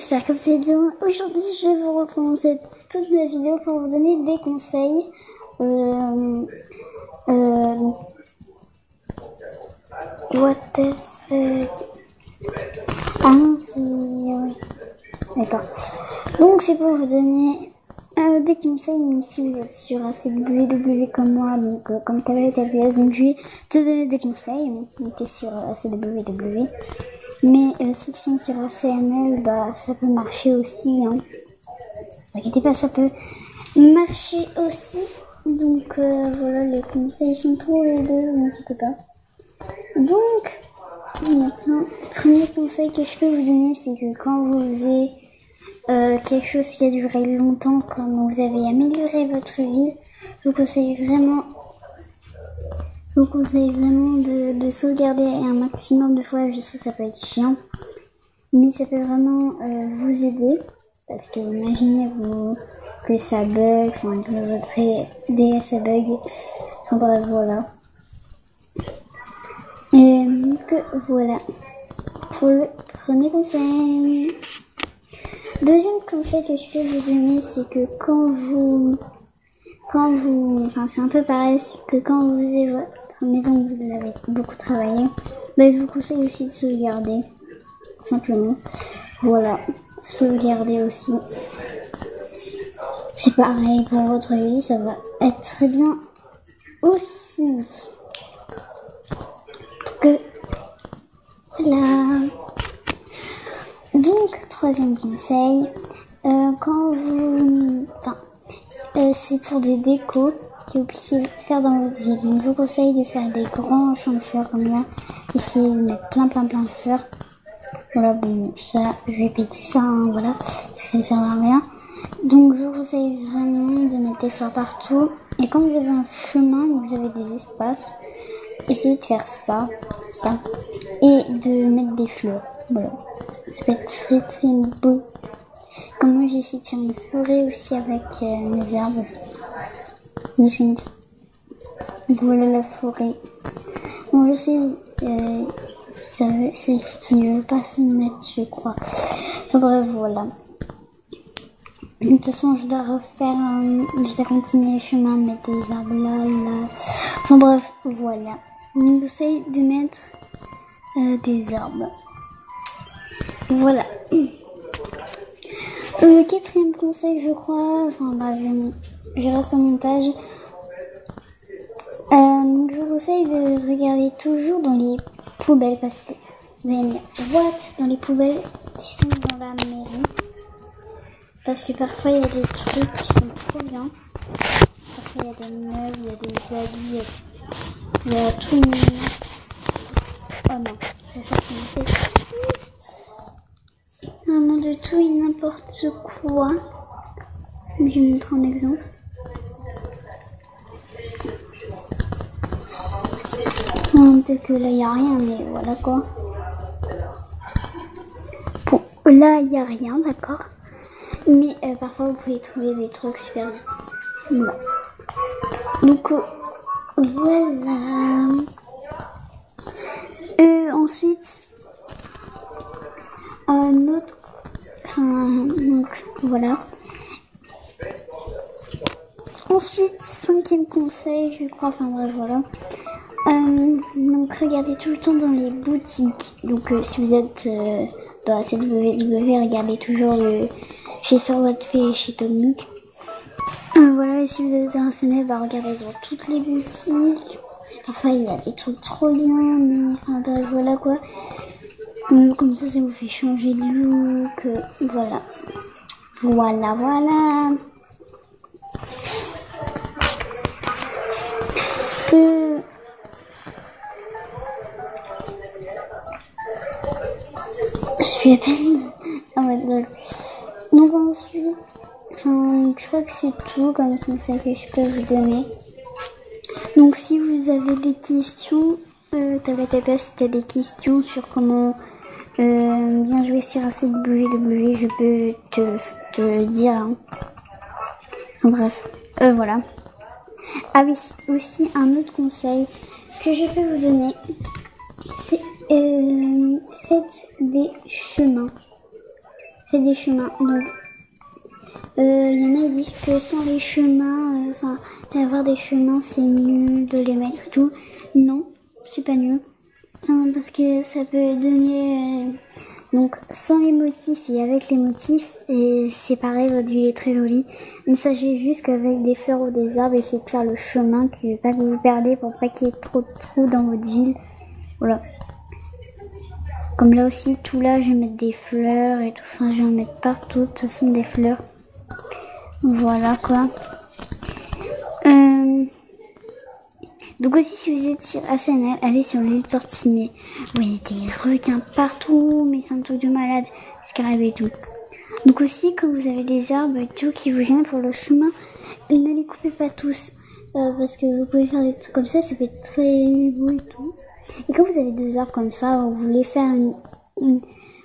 j'espère que vous allez bien. Aujourd'hui, je vous retrouve dans cette toute nouvelle vidéo pour vous donner des conseils. What the fuck? Ah non, c'est... Ouais. D'accord. Donc, c'est pour vous donner des conseils, même si vous êtes sur ACWW comme moi, donc comme tablette APS. Donc, je vais te donner des conseils. On était sur ACWW. Mais si c'est sur ACML, bah ça peut marcher aussi. Hein. Ne t'inquiétez pas, ça peut marcher aussi. Donc voilà, les conseils sont pour les deux, ne t'inquiétez pas. Donc, maintenant, premier conseil que je peux vous donner, c'est que quand vous faisiez quelque chose qui a duré longtemps, comme vous avez amélioré votre vie, je vous conseille vraiment de sauvegarder un maximum de fois. Je sais, ça peut être chiant, mais ça peut vraiment vous aider. Parce que imaginez-vous que ça bug, enfin que votre DS bug. Enfin bref, voilà. Et donc voilà pour le premier conseil. Deuxième conseil que je peux vous donner, c'est que quand vous, enfin c'est un peu pareil, c'est que quand vous avez votre maison, vous avez beaucoup travaillé, bah, je vous conseille aussi de sauvegarder, simplement. Voilà, sauvegarder aussi. C'est pareil pour votre vie, ça va être très bien aussi. Que là. Donc, troisième conseil, quand vous... c'est pour des décos que vous puissiez faire dans votre vie. Donc, je vous conseille de faire des grands champs de fleurs comme là. Essayez de mettre plein de fleurs. Voilà, bon, ça, je vais péter ça, hein, voilà, ça ne sert à rien. Donc, je vous conseille vraiment de mettre des fleurs partout. Et quand vous avez un chemin, vous avez des espaces, essayez de faire ça. Et de mettre des fleurs. Voilà. Ça peut être très beau. Comme moi, j'ai essayé de faire une forêt aussi avec mes herbes. Voilà la forêt. Bon, je sais, c'est ne veut pas se mettre, je crois. Enfin bref, voilà. De toute façon, je dois continuer le chemin, mettre des arbres là. Enfin bref, voilà. Je vous conseille de mettre des arbres. Voilà. Quatrième conseil, je crois. Enfin bref, je reste en montage. Je vous conseille de regarder toujours dans les poubelles parce que vous allez mettre dans les poubelles qui sont dans la mairie. Parce que parfois il y a des trucs qui sont trop bien. Parfois il y a des meubles, il y a des habits, il y a tout le monde. Oh non, je vais faire commencer. Vraiment de tout et n'importe quoi. Je vais vous montrer un exemple. Peut-être que là il n'y a rien, mais voilà quoi. Bon, là il n'y a rien, d'accord. Mais parfois vous pouvez trouver des trucs super bien. Voilà. Donc voilà. Ensuite, donc voilà. Ensuite, cinquième conseil, je crois, enfin bref, voilà. Donc regardez tout le temps dans les boutiques. Donc si vous êtes dans cette WW, regardez toujours chez Sur votre fée et chez Tommy. Voilà, et si vous êtes dans CNL, bah regardez dans toutes les boutiques. Parfois il y a des trucs trop bien, mais enfin bref, voilà quoi. Comme ça vous fait changer de look. Voilà. Je suis à peine en mode lol. Donc ensuite, je crois que c'est tout comme conseil que je peux vous donner. Donc si vous avez des questions, si tu as des questions sur comment bien jouer sur ACWW, je peux te le dire. Hein. Bref, voilà. Ah oui, aussi un autre conseil que je peux vous donner, c'est faites des chemins. fait des chemins. Donc, y en a qui disent que sans les chemins, d'avoir des chemins, c'est nul de les mettre et tout. Non, c'est pas nul. Parce que ça peut donner... donc, sans les motifs et avec les motifs, et c'est pareil, votre ville est très jolie. Mais sachez juste qu'avec des fleurs ou des arbres, essayez de faire le chemin, pas que vous vous perdez pour pas qu'il y ait trop de trous dans votre ville. Voilà. Comme là aussi, tout là, je vais mettre des fleurs et tout. Enfin, je vais en mettre partout, de toute façon, des fleurs. Voilà, quoi. Donc aussi, si vous êtes sur ASNL, allez sur l'île Tortimé. Vous voyez des requins partout, mais c'est un truc de malade. Scarab et tout. Donc aussi, quand vous avez des arbres et tout qui vous gênent pour le chemin, ne les coupez pas tous. Parce que vous pouvez faire des trucs comme ça peut être très beau et tout. Et quand vous avez des arbres comme ça, vous voulez faire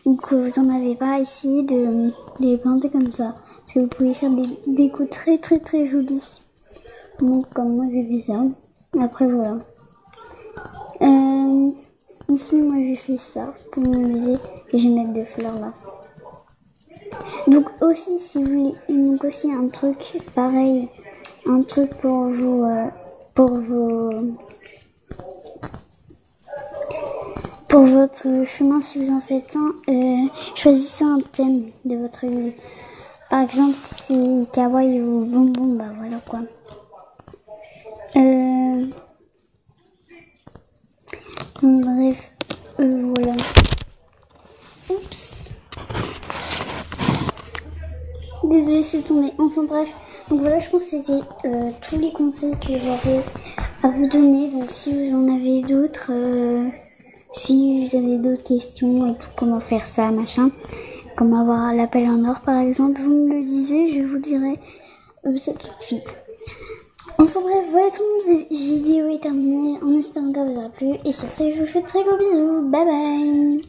ou que vous en avez pas, essayez de les planter comme ça. Parce que vous pouvez faire des décos très très très jolis. Donc comme moi j'ai fait ça. Après voilà. Ici moi j'ai fait ça pour m'amuser et je vais mettre des fleurs là. Donc aussi si vous voulez, donc aussi un truc pareil, un truc pour vous, pour votre chemin si vous en faites un, choisissez un thème de votre ville. Par exemple si kawaii ou bonbon, bah voilà quoi. Bref, voilà. Oups. Désolée, c'est tombé. Enfin bref. Donc voilà, je pense que c'était tous les conseils que j'avais à vous donner. Donc si vous en avez d'autres, si vous avez d'autres questions et tout, comment faire ça, machin, comment avoir l'appel en or par exemple, vous me le disiez, je vous dirai ça tout de suite. Enfin bref, voilà, tout le monde, vidéo est terminée en espérant qu'elle vous aura plu. Et sur ce, je vous fais de très gros bisous. Bye bye.